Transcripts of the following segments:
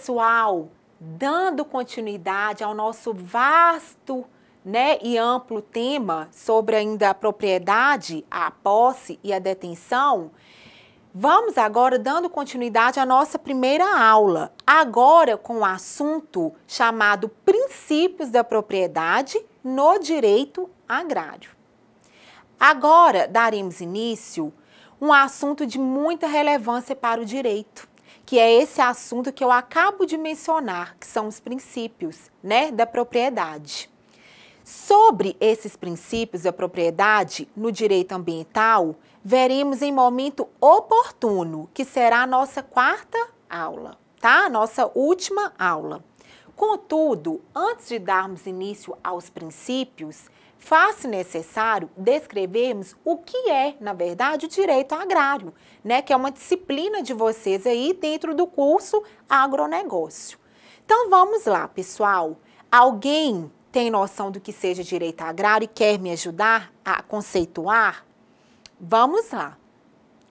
pessoal, dando continuidade ao nosso vasto, e amplo tema sobre ainda a propriedade, a posse e a detenção, vamos agora dando continuidade à nossa primeira aula, agora com o assunto chamado Princípios da Propriedade no Direito Agrário. Agora daremos início a um assunto de muita relevância para o direito, que é esse assunto que eu acabo de mencionar, que são os princípios, da propriedade. Sobre esses princípios da propriedade no direito ambiental, veremos em momento oportuno, que será a nossa quarta aula, tá? Nossa última aula. Contudo, antes de darmos início aos princípios, faz-se necessário descrevermos o que é, na verdade, o direito agrário, que é uma disciplina de vocês aí dentro do curso agronegócio. Então, vamos lá, pessoal. Alguém tem noção do que seja direito agrário e quer me ajudar a conceituar? Vamos lá.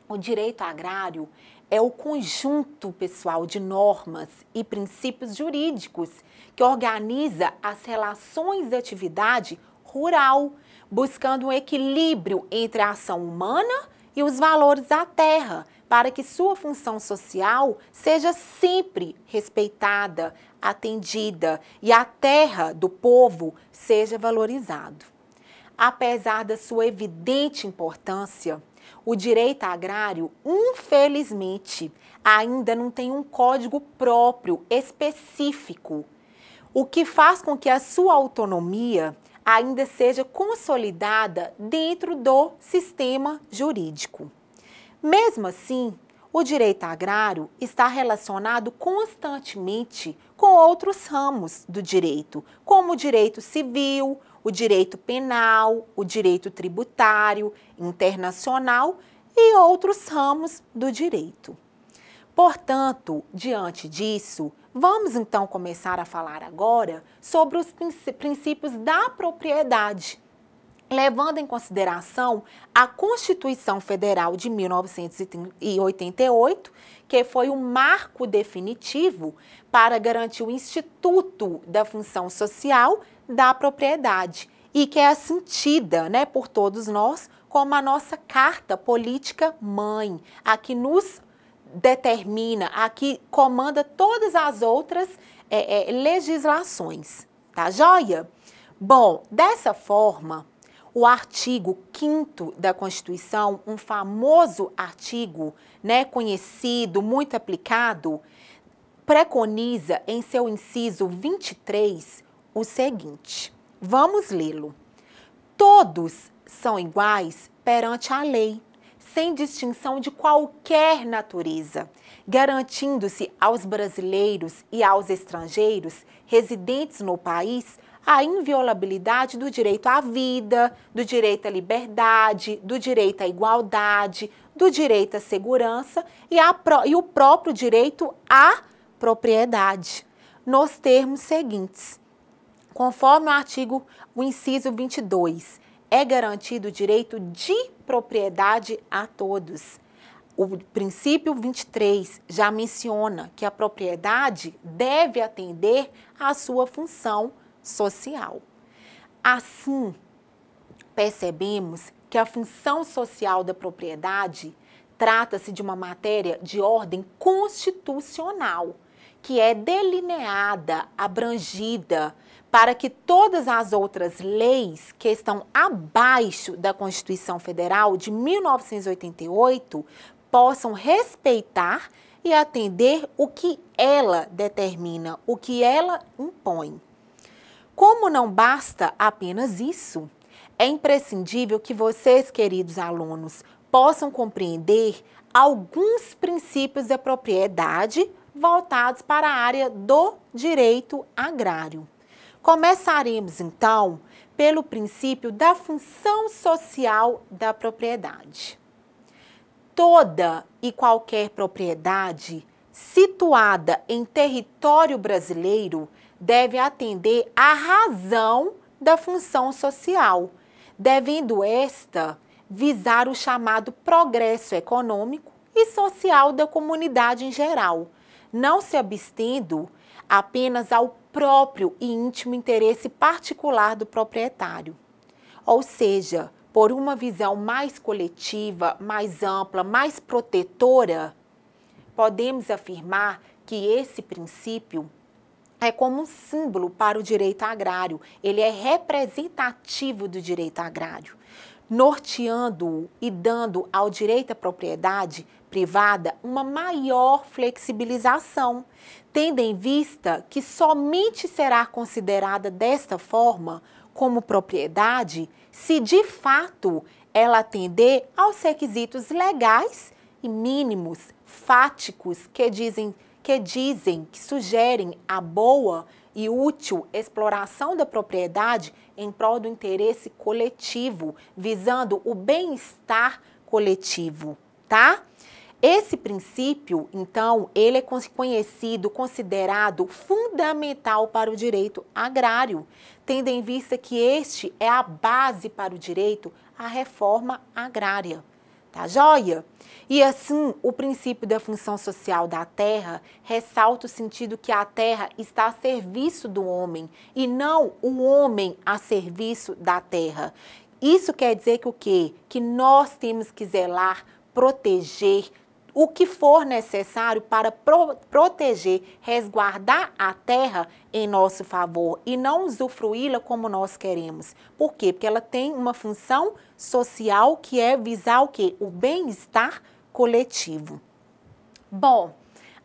O direito agrário é o conjunto, pessoal, de normas e princípios jurídicos que organiza as relações de atividade rural, buscando um equilíbrio entre a ação humana e os valores da terra, para que sua função social seja sempre respeitada, atendida e a terra do povo seja valorizado. Apesar da sua evidente importância, o direito agrário, infelizmente, ainda não tem um código próprio, específico, o que faz com que a sua autonomia ainda seja consolidada dentro do sistema jurídico. Mesmo assim, o direito agrário está relacionado constantemente com outros ramos do direito, como o direito civil, o direito penal, o direito tributário, internacional e outros ramos do direito. Portanto, diante disso, vamos então começar a falar agora sobre os princípios da propriedade, levando em consideração a Constituição Federal de 1988, que foi o marco definitivo para garantir o Instituto da Função Social da Propriedade e que é sentida, por todos nós como a nossa carta política mãe, a que nos determina, a que comanda todas as outras legislações, tá joia? Bom, dessa forma, o artigo 5º da Constituição, um famoso artigo, conhecido, muito aplicado, preconiza em seu inciso 23 o seguinte, vamos lê-lo. Todos são iguais perante a lei, sem distinção de qualquer natureza, garantindo-se aos brasileiros e aos estrangeiros residentes no país a inviolabilidade do direito à vida, do direito à liberdade, do direito à igualdade, do direito à segurança e o próprio direito à propriedade, nos termos seguintes. Conforme o inciso 22, é garantido o direito de propriedade a todos. O princípio 23 já menciona que a propriedade deve atender à sua função social. Assim, percebemos que a função social da propriedade trata-se de uma matéria de ordem constitucional, que é delineada, abrangida, para que todas as outras leis que estão abaixo da Constituição Federal de 1988 possam respeitar e atender o que ela determina, o que ela impõe. Como não basta apenas isso, é imprescindível que vocês, queridos alunos, possam compreender alguns princípios da propriedade voltados para a área do direito agrário. Começaremos, então, pelo princípio da função social da propriedade. Toda e qualquer propriedade situada em território brasileiro deve atender à razão da função social, devendo esta visar o chamado progresso econômico e social da comunidade em geral, não se abstendo apenas ao próprio e íntimo interesse particular do proprietário. Ou seja, por uma visão mais coletiva, mais ampla, mais protetora, podemos afirmar que esse princípio é como um símbolo para o direito agrário. Ele é representativo do direito agrário, norteando-o e dando ao direito à propriedade privada uma maior flexibilização, tendo em vista que somente será considerada desta forma como propriedade se de fato ela atender aos requisitos legais e mínimos fáticos que sugerem a boa e útil exploração da propriedade em prol do interesse coletivo, visando o bem-estar coletivo, tá? Esse princípio, então, ele é considerado fundamental para o direito agrário, tendo em vista que este é a base para o direito à reforma agrária. Tá joia? E assim, o princípio da função social da terra ressalta o sentido que a terra está a serviço do homem e não o homem a serviço da terra. Isso quer dizer que o quê? Que nós temos que zelar, proteger o que for necessário para proteger, resguardar a terra em nosso favor e não usufruí-la como nós queremos. Por quê? Porque ela tem uma função social que é visar o quê? O bem-estar coletivo. Bom,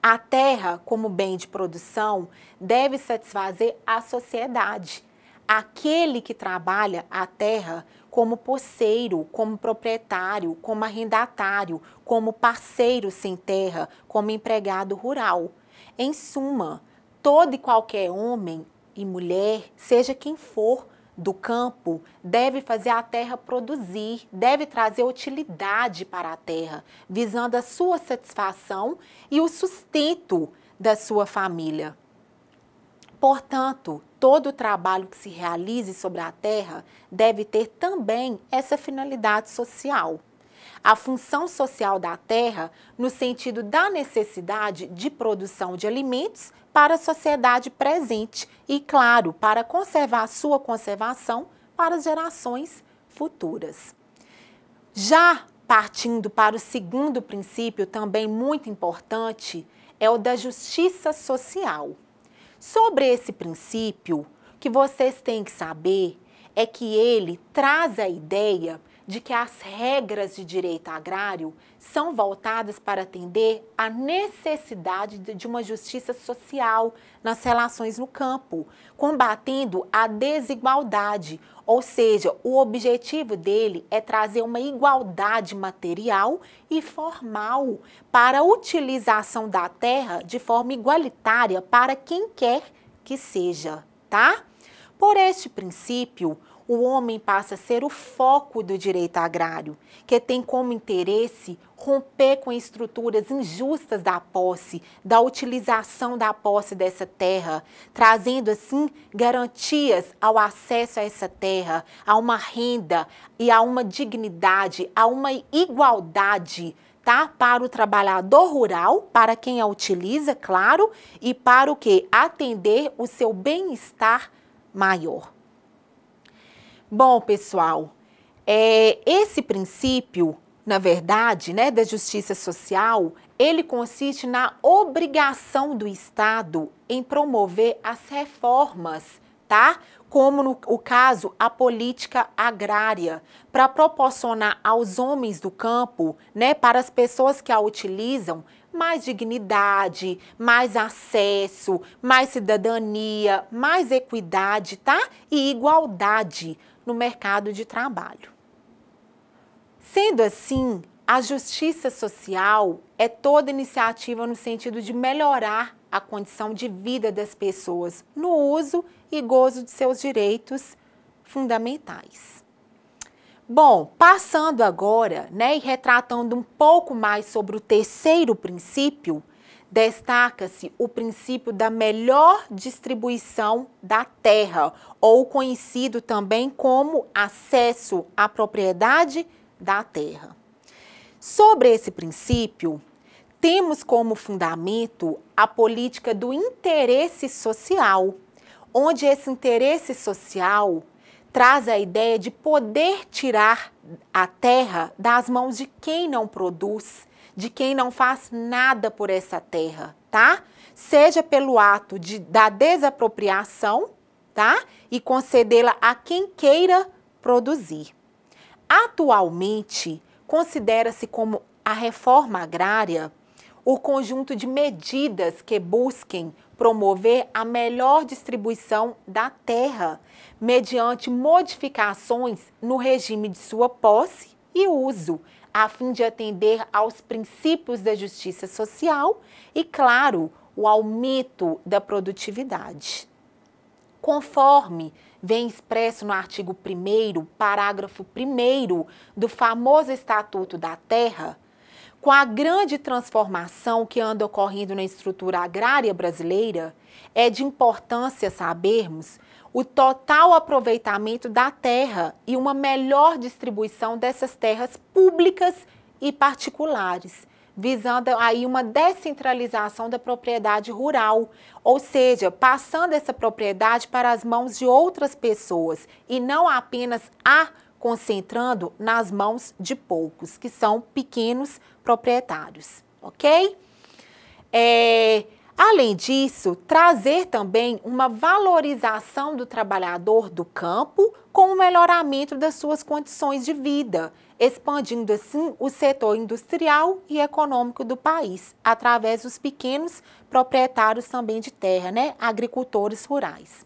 a terra como bem de produção deve satisfazer a sociedade. Aquele que trabalha a terra como posseiro, como proprietário, como arrendatário, como parceiro sem terra, como empregado rural. Em suma, todo e qualquer homem e mulher, seja quem for do campo, deve fazer a terra produzir, deve trazer utilidade para a terra, visando a sua satisfação e o sustento da sua família. Portanto, todo o trabalho que se realize sobre a terra deve ter também essa finalidade social. A função social da terra no sentido da necessidade de produção de alimentos para a sociedade presente e, claro, para conservar a sua conservação para as gerações futuras. Já partindo para o segundo princípio, também muito importante, é o da justiça social. Sobre esse princípio, o que vocês têm que saber é que ele traz a ideia de que as regras de direito agrário são voltadas para atender à necessidade de uma justiça social nas relações no campo, combatendo a desigualdade, ou seja, o objetivo dele é trazer uma igualdade material e formal para a utilização da terra de forma igualitária para quem quer que seja, tá? Por este princípio, o homem passa a ser o foco do direito agrário, que tem como interesse romper com estruturas injustas da posse, da utilização da posse dessa terra, trazendo assim garantias ao acesso a essa terra, a uma renda e a uma dignidade, a uma igualdade, tá? Para o trabalhador rural, para quem a utiliza, claro, e para o quê? Atender o seu bem-estar maior. Bom, pessoal, esse princípio, na verdade, né, da justiça social, ele consiste na obrigação do Estado em promover as reformas, tá? Como no caso, a política agrária, para proporcionar aos homens do campo, né, para as pessoas que a utilizam, mais dignidade, mais acesso, mais cidadania, mais equidade, tá? E igualdade no mercado de trabalho. Sendo assim, a justiça social é toda iniciativa no sentido de melhorar a condição de vida das pessoas no uso e gozo de seus direitos fundamentais. Bom, passando agora, né, e retratando um pouco mais sobre o terceiro princípio, destaca-se o princípio da melhor distribuição da terra, ou conhecido também como acesso à propriedade da terra. Sobre esse princípio, temos como fundamento a política do interesse social, onde esse interesse social traz a ideia de poder tirar a terra das mãos de quem não produz, de quem não faz nada por essa terra, tá? Seja pelo ato da desapropriação, tá? E concedê-la a quem queira produzir. Atualmente, considera-se como a reforma agrária o conjunto de medidas que busquem promover a melhor distribuição da terra, mediante modificações no regime de sua posse e uso, a fim de atender aos princípios da justiça social e, claro, o aumento da produtividade. Conforme vem expresso no artigo 1º, parágrafo 1º do famoso Estatuto da Terra, com a grande transformação que anda ocorrendo na estrutura agrária brasileira, é de importância sabermos o total aproveitamento da terra e uma melhor distribuição dessas terras públicas e particulares, visando aí uma descentralização da propriedade rural, ou seja, passando essa propriedade para as mãos de outras pessoas e não apenas concentrando nas mãos de poucos, que são pequenos proprietários, ok? Além disso, trazer também uma valorização do trabalhador do campo com o melhoramento das suas condições de vida, expandindo assim o setor industrial e econômico do país, através dos pequenos proprietários também de terra, né? Agricultores rurais.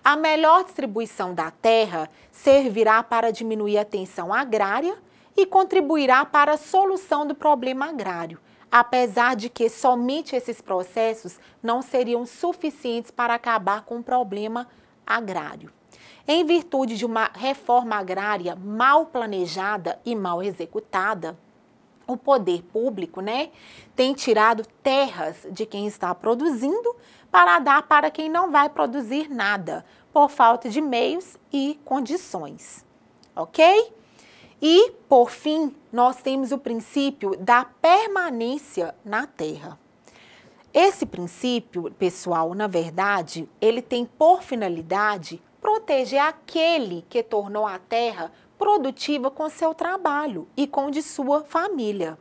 A melhor distribuição da terra servirá para diminuir a tensão agrária e contribuirá para a solução do problema agrário, apesar de que somente esses processos não seriam suficientes para acabar com o problema agrário. Em virtude de uma reforma agrária mal planejada e mal executada, o poder público, né, tem tirado terras de quem está produzindo para dar para quem não vai produzir nada, por falta de meios e condições, ok? E, por fim, nós temos o princípio da permanência na terra. Esse princípio, pessoal, na verdade, ele tem por finalidade proteger aquele que tornou a terra produtiva com seu trabalho e com o de sua família.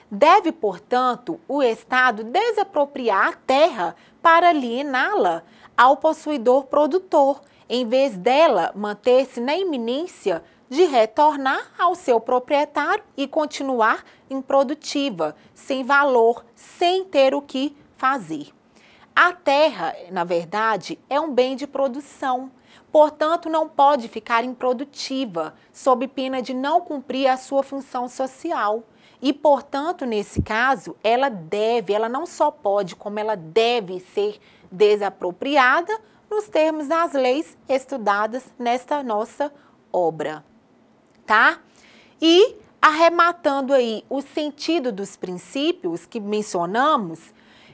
Deve, portanto, o Estado desapropriar a terra para aliená-la ao possuidor produtor, em vez dela manter-se na iminência de retornar ao seu proprietário e continuar improdutiva, sem valor, sem ter o que fazer. A terra, na verdade, é um bem de produção, portanto, não pode ficar improdutiva, sob pena de não cumprir a sua função social. E, portanto, nesse caso, ela não só pode, como ela deve ser desapropriada nos termos das leis estudadas nesta nossa obra, tá? E, arrematando aí o sentido dos princípios que mencionamos,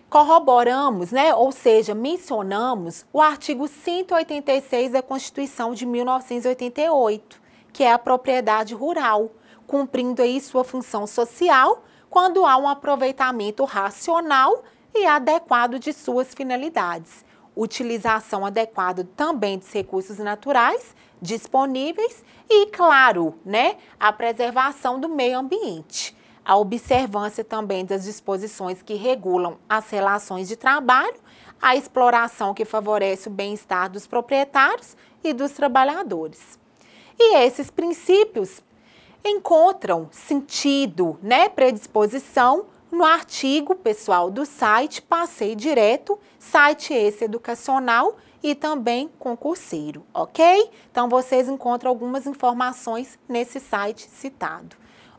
corroboramos, né, ou seja, mencionamos o artigo 186 da Constituição de 1988, que é a propriedade rural, cumprindo aí sua função social quando há um aproveitamento racional e adequado de suas finalidades. Utilização adequada também dos recursos naturais disponíveis e, claro, né, a preservação do meio ambiente. A observância também das disposições que regulam as relações de trabalho, a exploração que favorece o bem-estar dos proprietários e dos trabalhadores. E esses princípios encontram sentido, né, predisposição no artigo, pessoal, do site Passei Direto, site esse educacional e também concurseiro, ok? Então, vocês encontram algumas informações nesse site citado.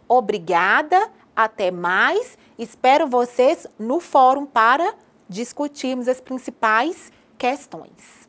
Obrigada, até mais. Espero vocês no fórum para discutirmos as principais questões.